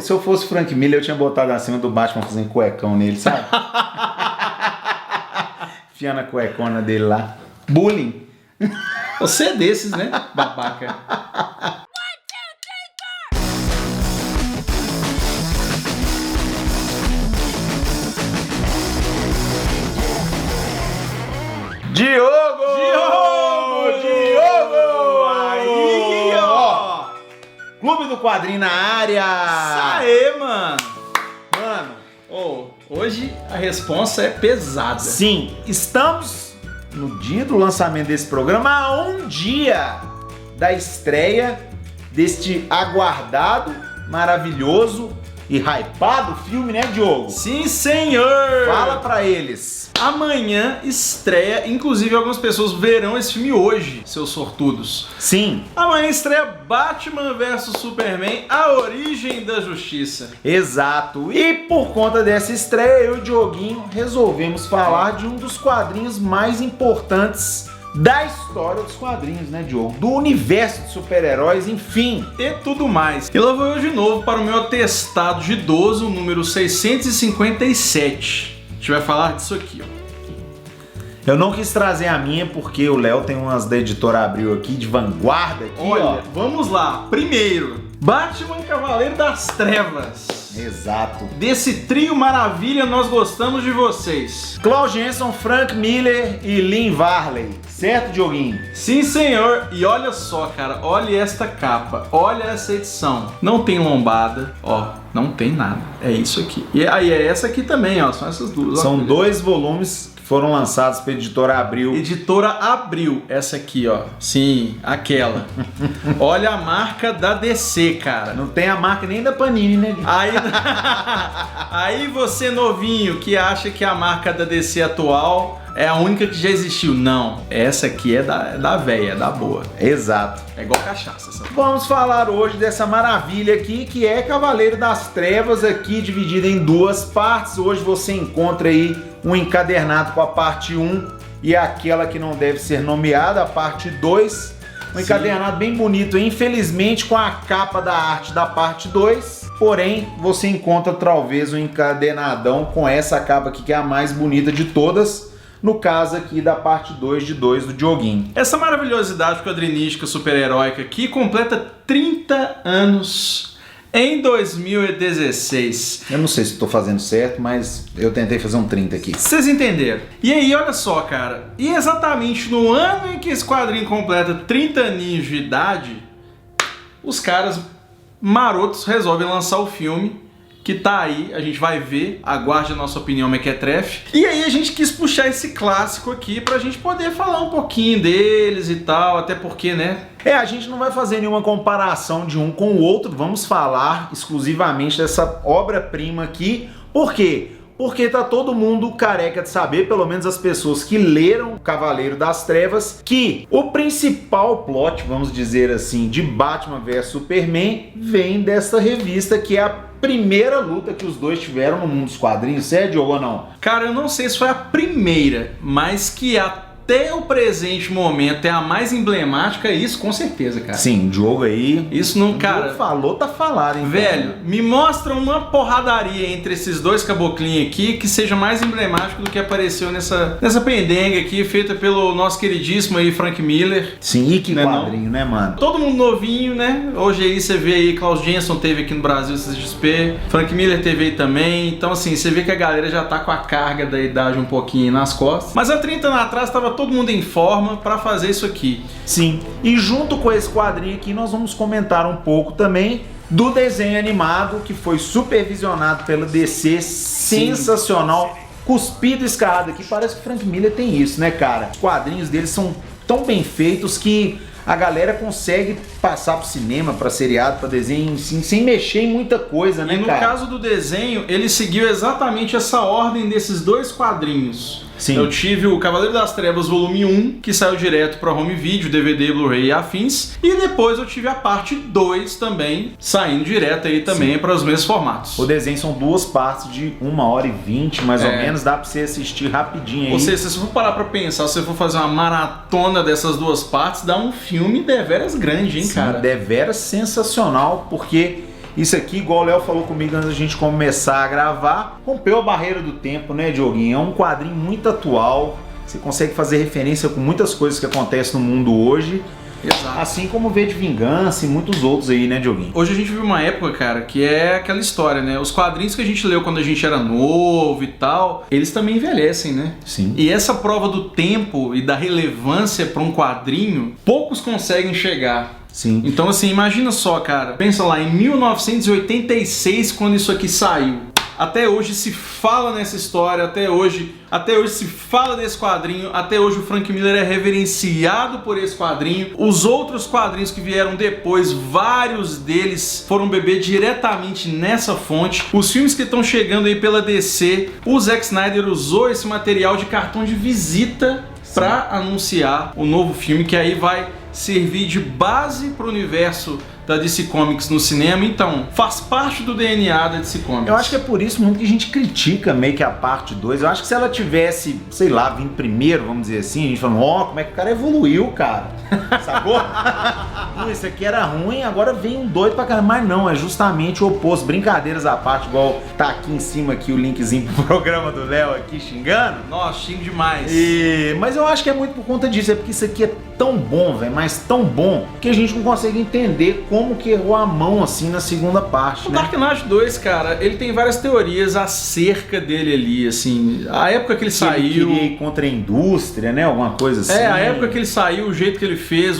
Se eu fosse Frank Miller, eu tinha botado acima do Batman fazendo cuecão nele, sabe? Enfiando a cuecona dele lá. Bullying. Você é desses, né? Babaca. Diogo! Aí, ó! Clube do Quadrinho na área! Isso aí, mano! Mano, Hoje a responsa é pesada. sim, estamos no dia do lançamento desse programa, a um dia da estreia deste aguardado, maravilhoso e hypado filme, né, Diogo? Sim, senhor! Fala pra eles. Amanhã estreia, inclusive algumas pessoas verão esse filme hoje, seus sortudos. Sim, Amanhã estreia Batman vs Superman, A Origem da Justiça. exato. E por conta dessa estreia, eu e o Dioguinho resolvemos falar de um dos quadrinhos mais importantes da história dos quadrinhos, né, Diogo? Do universo de super-heróis, enfim. E tudo mais. E lá vou eu de novo para o meu atestado de idoso, número 657. A gente vai falar disso aqui, ó. Eu não quis trazer a minha porque o Léo tem umas da Editora Abril aqui, de vanguarda. Aqui, Olha, ó. vamos lá. Primeiro, Batman Cavaleiro das Trevas. Exato. Desse trio maravilha, nós gostamos de vocês. Klaus Jenson, Frank Miller e Lynn Varley. Certo, Dioguinho? Sim, senhor. E olha só, cara. Olha esta capa. Olha essa edição. Não tem lombada. Ó, não tem nada. É isso aqui. E aí é essa aqui também, ó. São essas duas. São ó. 2 volumes que foram lançados pela Editora Abril. Editora Abril. Essa aqui, ó. Sim, aquela. Olha a marca da DC, cara. Não tem a marca nem da Panini, né, Diogo? Aí você novinho que acha que a marca da DC atual é a única que já existiu. Não, essa aqui é da véia, é da boa. Exato. É igual cachaça. Essa. Vamos falar hoje dessa maravilha aqui, que é Cavaleiro das Trevas, aqui dividido em 2 partes. Hoje você encontra aí um encadernado com a parte 1 e aquela que não deve ser nomeada, a parte 2. Um encadernado bem bonito, infelizmente com a capa da arte da parte 2. Porém, você encontra talvez um encadernadão com essa capa aqui, que é a mais bonita de todas. No caso aqui da parte 2 de 2 do Dioguinho. Essa maravilhosidade quadrinística super-heróica aqui completa 30 anos em 2016. Eu não sei se estou fazendo certo, mas eu tentei fazer um 30 aqui. Vocês entenderam? E aí, olha só, cara. E exatamente no ano em que esse quadrinho completa 30 aninhos de idade, os caras marotos resolvem lançar o filme, que tá aí, a gente vai ver, aguarde a nossa opinião mequetrefe. E aí a gente quis puxar esse clássico aqui pra gente poder falar um pouquinho deles e tal, até porque, né? A gente não vai fazer nenhuma comparação de um com o outro, vamos falar exclusivamente dessa obra-prima aqui. Por quê? Porque tá todo mundo careca de saber, pelo menos as pessoas que leram Cavaleiro das Trevas, que o principal plot, vamos dizer assim, de Batman vs Superman vem dessa revista, que é a primeira luta que os dois tiveram no mundo dos quadrinhos, é, Diogo, ou não? Cara, eu não sei se foi a primeira, mas que até o presente momento é a mais emblemática, isso com certeza, cara. Sim, o Diogo aí... Isso não, cara... Diogo falou, tá falado, hein? Velho, me mostra uma porradaria entre esses dois caboclinhos aqui que seja mais emblemático do que apareceu nessa pendenga aqui, feita pelo nosso queridíssimo aí, Frank Miller. Sim, e que Né, quadrinho, né, mano? Todo mundo novinho, né? Hoje aí você vê aí, Klaus Jenson teve aqui no Brasil CXP, Frank Miller teve aí também. Então assim, você vê que a galera já tá com a carga da idade um pouquinho nas costas. Mas há 30 anos atrás tava todo mundo em forma pra fazer isso aqui. Sim, e junto com esse quadrinho aqui nós vamos comentar um pouco também do desenho animado que foi supervisionado pela DC, sensacional, cuspido e escarrado aqui. Parece que o Frank Miller tem isso, né, cara? Os quadrinhos dele são tão bem feitos que a galera consegue passar pro cinema, pra seriado, pra desenho, sem mexer em muita coisa, né, E no cara? caso do desenho, ele seguiu exatamente essa ordem desses dois quadrinhos. Sim. Eu tive o Cavaleiro das Trevas volume 1, que saiu direto para home video, DVD, Blu-ray e afins. E depois eu tive a parte 2 também, saindo direto aí também para os mesmos formatos. O desenho são 2 partes de 1h20, mais ou menos, dá pra você assistir rapidinho aí. Ou seja, se você for parar pra pensar, se você for fazer uma maratona dessas 2 partes, dá um filme deveras grande, hein, Sim, cara? deveras sensacional, porque Isso aqui, igual o Léo falou comigo antes da gente começar a gravar, rompeu a barreira do tempo, né, Dioguinho? É um quadrinho muito atual, você consegue fazer referência com muitas coisas que acontecem no mundo hoje. Exato. Assim como V de Vingança e muitos outros aí, né, Dioguinho? Hoje a gente vive uma época, cara, que é aquela história, né? Os quadrinhos que a gente leu quando a gente era novo e tal, eles também envelhecem, né? Sim. E essa prova do tempo e da relevância para um quadrinho, poucos conseguem chegar. Sim. Então, assim, imagina só, cara. Pensa lá, em 1986, quando isso aqui saiu. Até hoje se fala nessa história, até hoje se fala desse quadrinho, até hoje o Frank Miller é reverenciado por esse quadrinho. Os outros quadrinhos que vieram depois, vários deles foram beber diretamente nessa fonte. Os filmes que estão chegando aí pela DC, o Zack Snyder usou esse material de cartão de visita para anunciar o novo filme, que aí vai servir de base para o universo da DC Comics no cinema. Então, faz parte do DNA da DC Comics. Eu acho que é por isso muito que a gente critica meio que a parte 2. Eu acho que se ela tivesse, sei lá, vindo primeiro, vamos dizer assim, a gente falando, ó, como é que o cara evoluiu, cara. Sacou? Isso aqui era ruim, agora vem um doido pra caramba. Mas não, é justamente o oposto. Brincadeiras à parte, igual tá aqui em cima aqui o linkzinho pro programa do Léo aqui xingando. Nossa, xingo demais. Mas eu acho que é muito por conta disso, é porque isso aqui é tão bom, velho, mas tão bom, que a gente não consegue entender como que errou a mão assim na segunda parte, O né? Dark Knight 2, cara, ele tem várias teorias acerca dele ali, assim, a época que ele saiu... Ele queria ir contra a indústria, né? Alguma coisa assim. É, a época que ele saiu, o jeito que ele fez,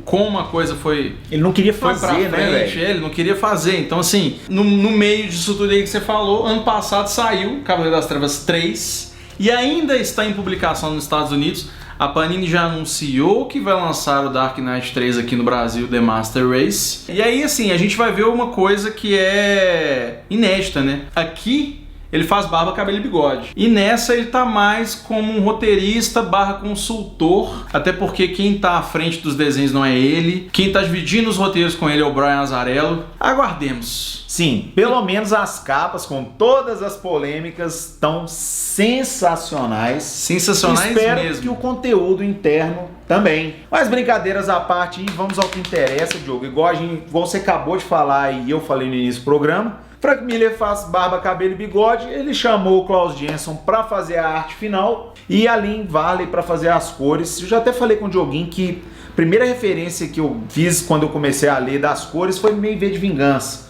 como a coisa foi... Ele não queria Foi fazer, pra né, frente, velho? ele não queria fazer. Então, assim, no meio disso tudo aí que você falou, ano passado saiu Cavaleiro das Trevas 3 e ainda está em publicação nos Estados Unidos. A Panini já anunciou que vai lançar o Dark Knight 3 aqui no Brasil, The Master Race. E aí, assim, a gente vai ver uma coisa que é inédita, né? Aqui ele faz barba, cabelo e bigode. E nessa ele tá mais como um roteirista / consultor, até porque quem tá à frente dos desenhos não é ele. Quem tá dividindo os roteiros com ele é o Brian Azzarello. Aguardemos. Sim, pelo menos as capas, com todas as polêmicas, estão sensacionais. Sensacionais Espero mesmo. que o conteúdo interno também. Mas brincadeiras à parte, vamos ao que interessa, Diogo. Igual você acabou de falar e eu falei no início do programa, Frank Miller faz barba, cabelo e bigode. Ele chamou o Klaus Jensen para fazer a arte final e a Lynn Varley para fazer as cores. Eu já até falei com o Dioguinho que a primeira referência que eu fiz quando eu comecei a ler das cores foi meio V de Vingança.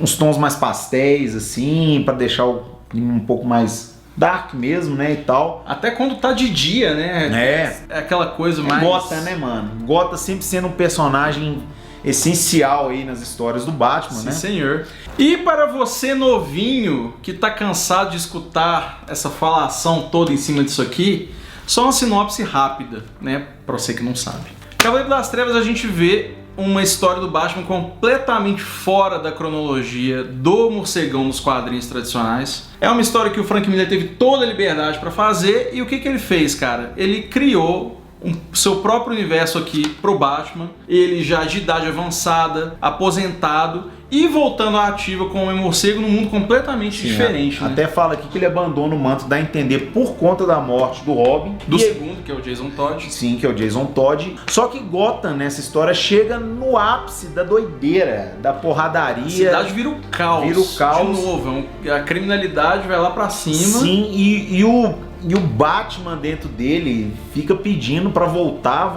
Uns tons mais pastéis, assim, para deixar o clima um pouco mais dark mesmo, né, e tal. Até quando tá de dia, né? É aquela coisa mais... Gotha, né, mano? Gotha sempre sendo um personagem essencial aí nas histórias do Batman, Sim, né? senhor. E para você novinho que tá cansado de escutar essa falação toda em cima disso aqui, só uma sinopse rápida, né? Pra você que não sabe. Cavaleiro das Trevas, a gente vê uma história do Batman completamente fora da cronologia do morcegão nos quadrinhos tradicionais. É uma história que o Frank Miller teve toda a liberdade para fazer, e o que ele fez, cara? Ele criou seu próprio universo aqui pro Batman, ele já de idade avançada, aposentado e voltando à ativa como um morcego num mundo completamente diferente. Né? Até fala aqui que ele abandona o manto, dá a entender por conta da morte do Robin. Do segundo, que é o Jason Todd. Sim, que é o Jason Todd. Só que Gotham, nessa história, chega no ápice da doideira, da porradaria. A cidade vira o caos. Vira o caos. De novo, a criminalidade vai lá pra cima. Sim, e o Batman dentro dele fica pedindo pra voltar.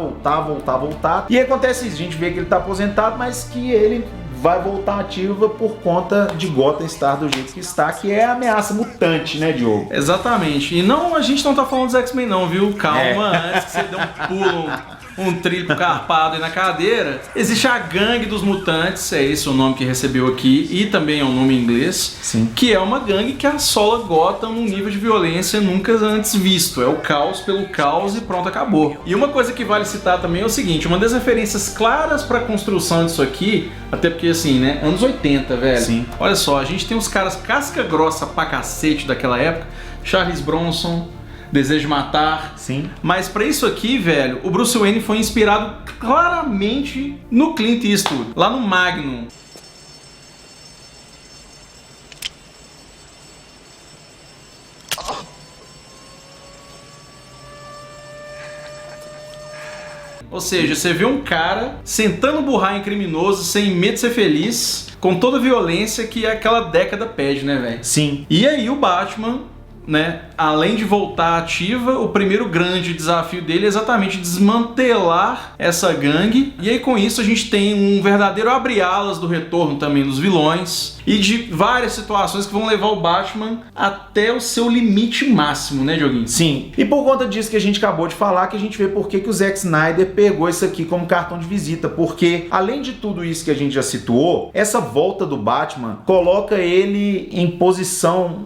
E acontece isso, a gente vê que ele tá aposentado, mas que ele vai voltar ativa por conta de Gotham estar do jeito que está, que é a ameaça mutante, né, Diogo? Exatamente. E não, a gente não tá falando dos X-Men não, viu? Calma, antes que você dê um pulo, um triplo carpado aí na cadeira. Existe a gangue dos mutantes, é esse o nome que recebeu aqui, e também é um nome em inglês. Sim. Que é uma gangue que assola Gotham num nível de violência nunca antes visto. É o caos pelo caos e pronto, acabou. E uma coisa que vale citar também é o seguinte, uma das referências claras para a construção disso aqui, até porque assim, né, anos 80, velho. Sim. Olha só, a gente tem uns caras casca grossa pra cacete daquela época, Charles Bronson, Desejo de Matar. Sim. Mas pra isso aqui, velho, o Bruce Wayne foi inspirado claramente no Clint Eastwood, lá no Magnum. Ou seja, você vê um cara sentando burrar em criminoso sem medo de ser feliz, com toda a violência que aquela década pede, né, velho? Sim. E aí o Batman, né, além de voltar ativa, o primeiro grande desafio dele é exatamente desmantelar essa gangue. E aí com isso a gente tem um verdadeiro abre-alas do retorno também dos vilões e de várias situações que vão levar o Batman até o seu limite máximo, né, Dioguinho? Sim. E por conta disso que a gente acabou de falar, que a gente vê por que o Zack Snyder pegou isso aqui como cartão de visita, porque além de tudo isso que a gente já situou, essa volta do Batman coloca ele em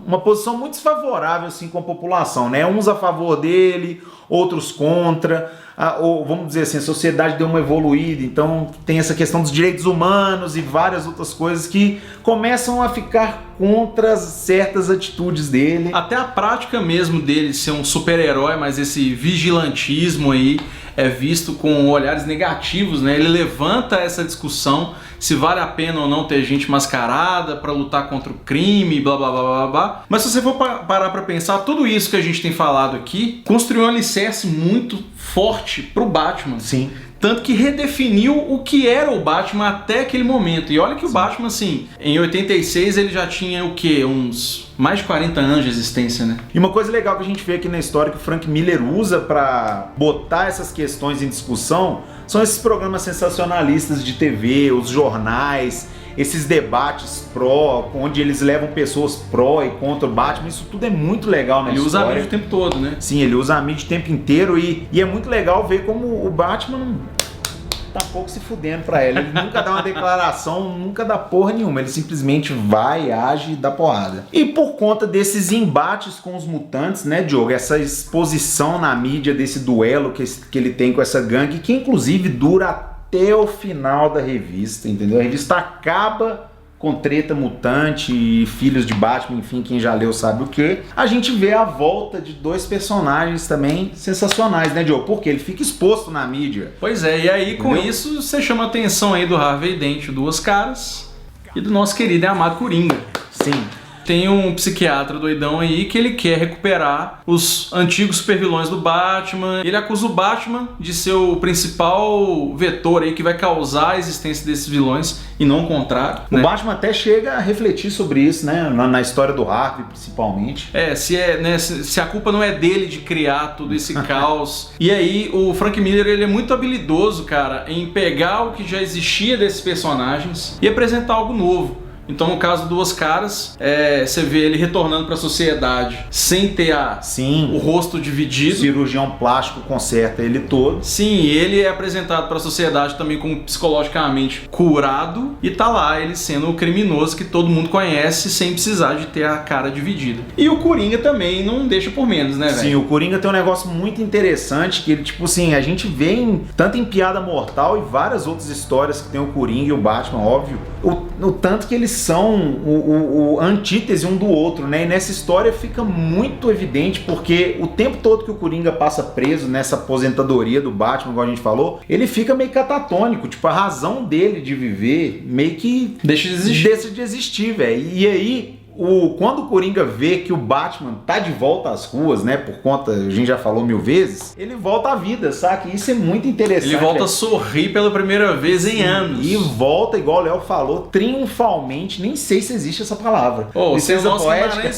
uma posição muito desfavorável assim com a população, né? Uns a favor dele, outros contra, ou vamos dizer assim, a sociedade deu uma evoluída, então tem essa questão dos direitos humanos e várias outras coisas que começam a ficar contra certas atitudes dele. Até a prática mesmo dele ser um super-herói, mas esse vigilantismo aí é visto com olhares negativos, né? Ele levanta essa discussão se vale a pena ou não ter gente mascarada para lutar contra o crime, blá blá blá blá blá. Mas se você for parar para pensar, tudo isso que a gente tem falado aqui construiu um alicerce muito forte pro Batman. Sim. Tanto que redefiniu o que era o Batman até aquele momento. E olha que o Batman, assim, em 86 ele já tinha o quê? Uns mais de 40 anos de existência, né? E uma coisa legal que a gente vê aqui na história que o Frank Miller usa para botar essas questões em discussão são esses programas sensacionalistas de TV, os jornais, esses debates pró, onde eles levam pessoas pró e contra o Batman. Isso tudo é muito legal na história. Ele usa a mídia o tempo todo, né? Sim, ele usa a mídia o tempo inteiro e é muito legal ver como o Batman tá pouco se fudendo pra ela. Ele nunca dá uma declaração, nunca dá porra nenhuma. Ele simplesmente vai, age e dá porrada. E por conta desses embates com os mutantes, né, Diogo? Essa exposição na mídia desse duelo que ele tem com essa gangue, que inclusive dura até o final da revista, entendeu? A revista acaba com treta mutante e filhos de Batman, enfim, quem já leu sabe o que. A gente vê a volta de dois personagens também sensacionais, né, Diogo? Porque ele fica exposto na mídia. Pois é, e aí entendeu? Com isso você chama a atenção aí do Harvey Dent, Duas Caras, e do nosso querido e amado Coringa. Sim. Tem um psiquiatra doidão aí que ele quer recuperar os antigos supervilões do Batman. Ele acusa o Batman de ser o principal vetor aí que vai causar a existência desses vilões e não o contrário. O Batman até chega a refletir sobre isso, né? Na história do Harvey, principalmente. Se a culpa não é dele de criar todo esse caos. E aí o Frank Miller, ele é muito habilidoso, cara, em pegar o que já existia desses personagens e apresentar algo novo. Então, no caso Duas Caras, você vê ele retornando para a sociedade sem ter o rosto dividido. O cirurgião plástico conserta ele todo. Sim, ele é apresentado para a sociedade também como psicologicamente curado e tá lá ele sendo o criminoso que todo mundo conhece sem precisar de ter a cara dividida. E o Coringa também não deixa por menos, né, velho? Sim, o Coringa tem um negócio muito interessante que ele, tipo assim, a gente vê tanto em Piada Mortal e várias outras histórias que tem o Coringa e o Batman, óbvio, o tanto que eles são o antítese um do outro, né? E nessa história fica muito evidente porque o tempo todo que o Coringa passa preso nessa aposentadoria do Batman, igual a gente falou, ele fica meio catatônico, tipo, a razão dele de viver meio que deixa de existir, velho. E aí quando o Coringa vê que o Batman tá de volta às ruas, né, por conta, a gente já falou 1000 vezes, ele volta à vida, saca? Isso é muito interessante. Ele volta a sorrir pela primeira vez em anos. E volta, igual o Léo falou, triunfalmente, nem sei se existe essa palavra. Licença poética.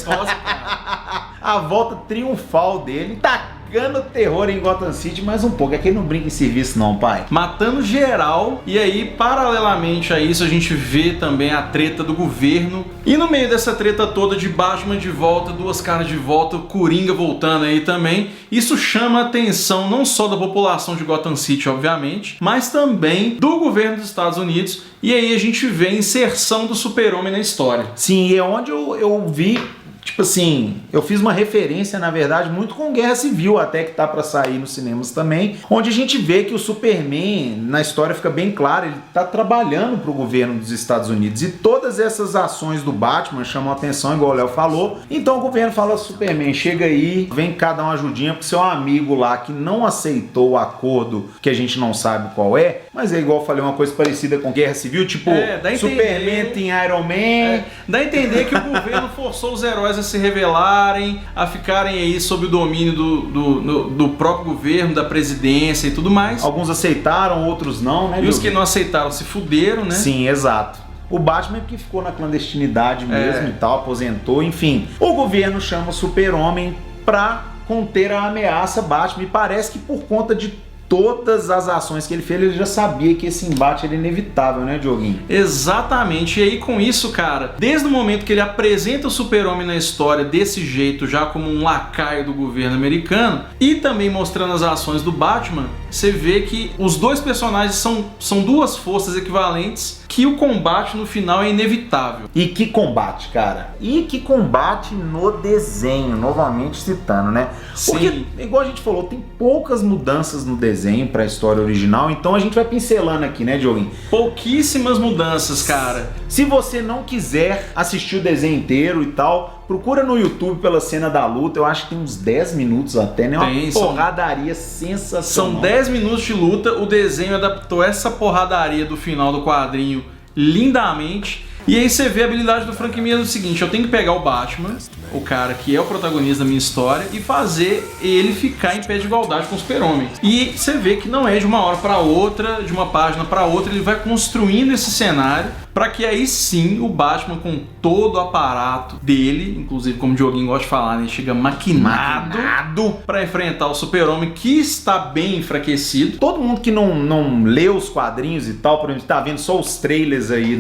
A volta triunfal dele, tacando terror em Gotham City mais um pouco. É que ele não brinca em serviço não, pai. Matando geral. E aí, paralelamente a isso, a gente vê também a treta do governo. E no meio dessa treta toda de Batman de volta, Duas Caras de volta, Coringa voltando aí também, isso chama a atenção não só da população de Gotham City, obviamente, mas também do governo dos Estados Unidos. E aí a gente vê a inserção do Super-Homem na história. Sim, e é onde eu vi... Tipo assim, eu fiz uma referência, na verdade, muito com Guerra Civil, até que tá pra sair nos cinemas também, onde a gente vê que o Superman, na história fica bem claro, ele tá trabalhando pro governo dos Estados Unidos. E todas essas ações do Batman chamam a atenção, igual o Léo falou. Então o governo fala, Superman, chega aí, vem cá dar uma ajudinha pro seu amigo lá que não aceitou o acordo, que a gente não sabe qual é, mas é igual eu falei, uma coisa parecida com Guerra Civil, tipo, Superman tem Iron Man. Dá a entender que o governo forçou os heróis a se revelarem, a ficarem aí sob o domínio do próprio governo, da presidência e tudo mais. Alguns aceitaram, outros não, né? E os que não aceitaram se fuderam, né? Sim, exato. O Batman que ficou na clandestinidade mesmo e tal, aposentou, enfim. O governo chama o Super-Homem pra conter a ameaça Batman e parece que por conta de todas as ações que ele fez, ele já sabia que esse embate era inevitável, né, Dioguinho? Exatamente, e aí com isso, cara, desde o momento que ele apresenta o Super-Homem na história desse jeito, já como um lacaio do governo americano, e também mostrando as ações do Batman, você vê que os dois personagens são duas forças equivalentes, que o combate no final é inevitável. E que combate, cara. E que combate no desenho, novamente citando, né? Porque, Sim. igual a gente falou, tem poucas mudanças no desenho pra história original, então a gente vai pincelando aqui, né, Dioguinho? Pouquíssimas mudanças, cara. Se você não quiser assistir o desenho inteiro e tal, procura no YouTube pela cena da luta, eu acho que tem uns 10 minutos até, né? Uma porradaria sensacional. São 10 minutos de luta, o desenho adaptou essa porradaria do final do quadrinho lindamente. E aí você vê a habilidade do Frank Miller no seguinte: eu tenho que pegar o Batman, o cara que é o protagonista da minha história, e fazer ele ficar em pé de igualdade com o Super-Homem. E você vê que não é de uma hora para outra, de uma página para outra, ele vai construindo esse cenário para que aí sim o Batman, com todo o aparato dele, inclusive como o Dioguinho gosta de falar, né, chega maquinado para enfrentar o Super-Homem, que está bem enfraquecido. Todo mundo que não lê os quadrinhos e tal, por exemplo, tá vendo só os trailers aí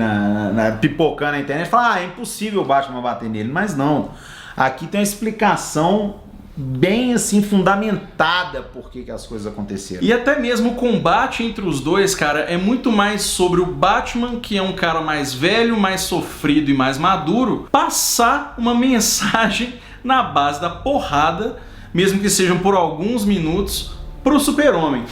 pipocando na internet, fala, é impossível o Batman bater nele, mas não. Aqui tem uma explicação bem assim fundamentada por que as coisas aconteceram. E até mesmo o combate entre os dois, cara, é muito mais sobre o Batman, que é um cara mais velho, mais sofrido e mais maduro, passar uma mensagem na base da porrada, mesmo que sejam por alguns minutos, pro Super-Homem.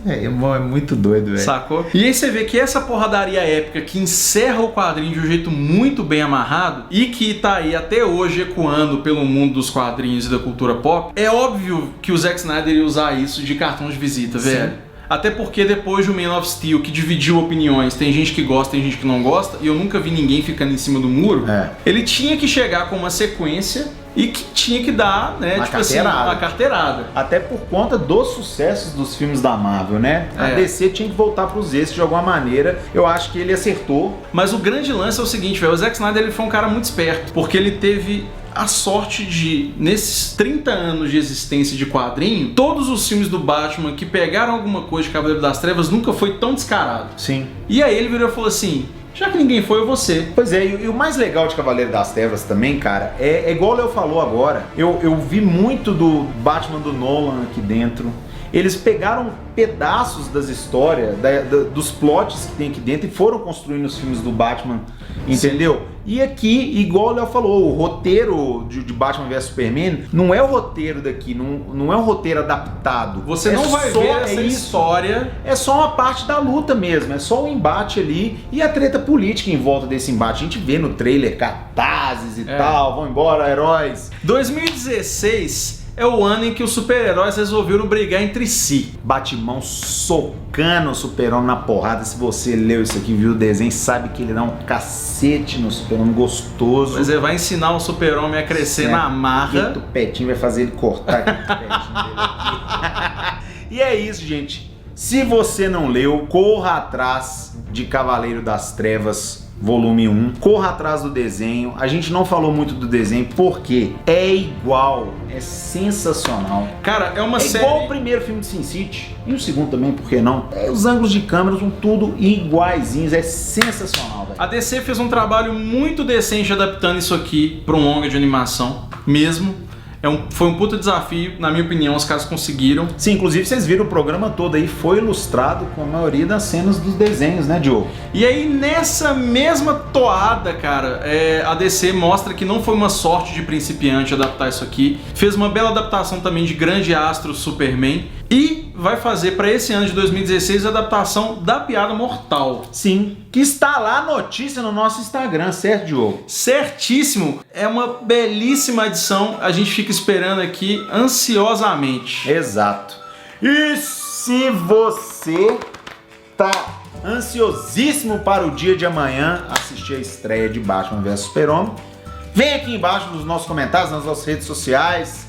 É muito doido, velho. Sacou? E aí você vê que essa porradaria épica que encerra o quadrinho de um jeito muito bem amarrado e que tá aí até hoje ecoando pelo mundo dos quadrinhos e da cultura pop, é óbvio que o Zack Snyder ia usar isso de cartão de visita, velho. Sim. Até porque depois do Man of Steel, que dividiu opiniões, tem gente que gosta, tem gente que não gosta, e eu nunca vi ninguém ficando em cima do muro, ele tinha que chegar com uma sequência e que tinha que dar, né, uma tipo assim, uma carteirada. Até por conta dos sucessos dos filmes da Marvel, né? A DC tinha que voltar pros eixos de alguma maneira. Eu acho que ele acertou. Mas o grande lance é o seguinte, velho, o Zack Snyder ele foi um cara muito esperto, porque ele teve a sorte de, nesses 30 anos de existência de quadrinho, todos os filmes do Batman que pegaram alguma coisa de Cavaleiro das Trevas nunca foi tão descarado. Sim. E aí ele virou e falou assim: já que ninguém foi, eu vou ser. Pois é, e o mais legal de Cavaleiro das Trevas também, cara, é igual o Léo falou agora. Eu vi muito do Batman do Nolan aqui dentro. Eles pegaram pedaços das histórias, dos plots que tem aqui dentro e foram construindo os filmes do Batman, entendeu? Sim. E aqui, igual o Léo falou, o roteiro de Batman vs Superman não é o roteiro daqui, não é um roteiro adaptado. Você não vai ver essa história. É só uma parte da luta mesmo, é só o embate ali e a treta política em volta desse embate. A gente vê no trailer cartazes e tal, vão embora, heróis. 2016 é o ano em que os super-heróis resolveram brigar entre si. Batman socando o Super-Homem na porrada. Se você leu isso aqui, viu o desenho, sabe que ele dá um cacete no Super-Homem gostoso. Mas ele vai ensinar o Super-Homem a crescer na marra. O tupetinho vai fazer ele cortar aquele tupetinho dele aqui. E é isso, gente. Se você não leu, corra atrás de Cavaleiro das Trevas volume 1, corra atrás do desenho. A gente não falou muito do desenho porque é igual, é sensacional. Cara, é uma série... igual o primeiro filme de Sin City, e o segundo também, por que não? Os ângulos de câmera são tudo iguaizinhos, é sensacional, velho. A DC fez um trabalho muito decente adaptando isso aqui para um longa de animação, mesmo. Foi um puta desafio, na minha opinião, os caras conseguiram. Sim, inclusive vocês viram o programa todo aí, foi ilustrado com a maioria das cenas dos desenhos, né, Diogo? E aí, nessa mesma toada, cara, a DC mostra que não foi uma sorte de principiante adaptar isso aqui. Fez uma bela adaptação também de Grande Astro Superman. E vai fazer para esse ano de 2016 a adaptação da Piada Mortal. Sim, que está lá a notícia no nosso Instagram, certo, Diogo? Certíssimo! É uma belíssima adição, a gente fica esperando aqui ansiosamente. Exato. E se você tá ansiosíssimo para o dia de amanhã assistir a estreia de Batman vs Super-Homem, vem aqui embaixo nos nossos comentários, nas nossas redes sociais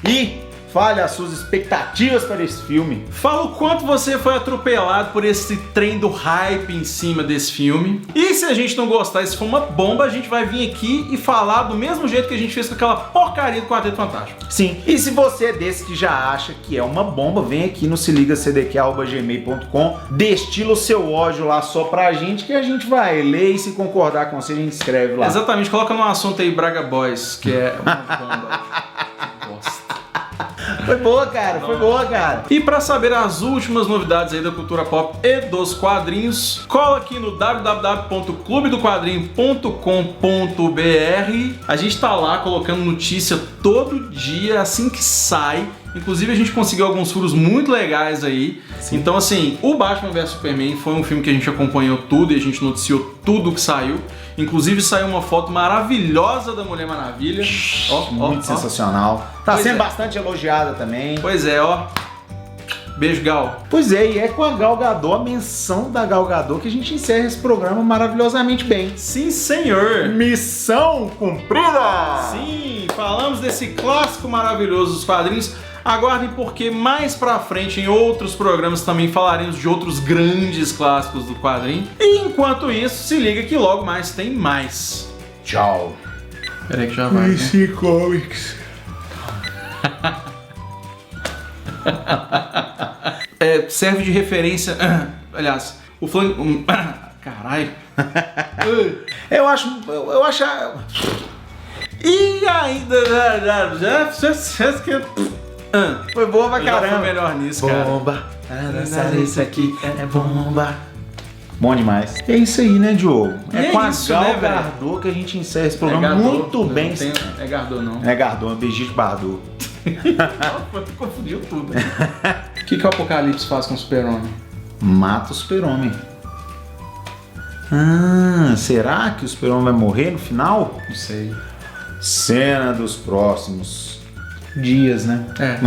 e Fale as suas expectativas para esse filme. Fala o quanto você foi atropelado por esse trem do hype em cima desse filme. E se a gente não gostar, se for uma bomba, a gente vai vir aqui e falar do mesmo jeito que a gente fez com aquela porcaria do Quarteto Fantástico. Sim, e se você é desse que já acha que é uma bomba, vem aqui no seligacdq@gmail.com, destila o seu ódio lá só pra gente, que a gente vai ler, e se concordar com você, a gente escreve lá. Exatamente, coloca no assunto aí Braga Boys, que é uma bomba. Foi boa, cara, foi boa, cara. E para saber as últimas novidades aí da cultura pop e dos quadrinhos, cola aqui no www.clubedoquadrinho.com.br. A gente tá lá colocando notícia todo dia, assim que sai. Inclusive a gente conseguiu alguns furos muito legais aí. Sim. Então assim, o Batman vs Superman foi um filme que a gente acompanhou tudo e a gente noticiou tudo que saiu. Inclusive saiu uma foto maravilhosa da Mulher Maravilha. Muito sensacional. Tá sendo bastante elogiada também. Pois é, ó. Beijo, Gal. Pois é, e é com a Gal Gadot, a menção da Gal Gadot, que a gente encerra esse programa maravilhosamente bem. Sim, senhor. Missão cumprida! Sim, falamos desse clássico maravilhoso dos quadrinhos. Aguardem, porque mais pra frente em outros programas também falaremos de outros grandes clássicos do quadrinho. E enquanto isso, se liga que logo mais tem mais. Tchau. Peraí que já vai, DC Comics. Serve de referência. Aliás, o flanco. Caralho. Eu acho. E ainda. Foi boa pra caramba. Foi melhor nisso, cara. Bomba. Isso aqui é bomba. Bom demais. É isso aí, né, Diogo? É com a Gal Gadot que a gente encerra esse programa muito bem. É Gadot, não. É Gadot, é Brigitte Bardot. Confundiu tudo. O que o Apocalipse faz com o Super-Homem? Mata o Super-Homem. Será que o Super-Homem vai morrer no final? Não sei. Cena dos próximos dias, né? É.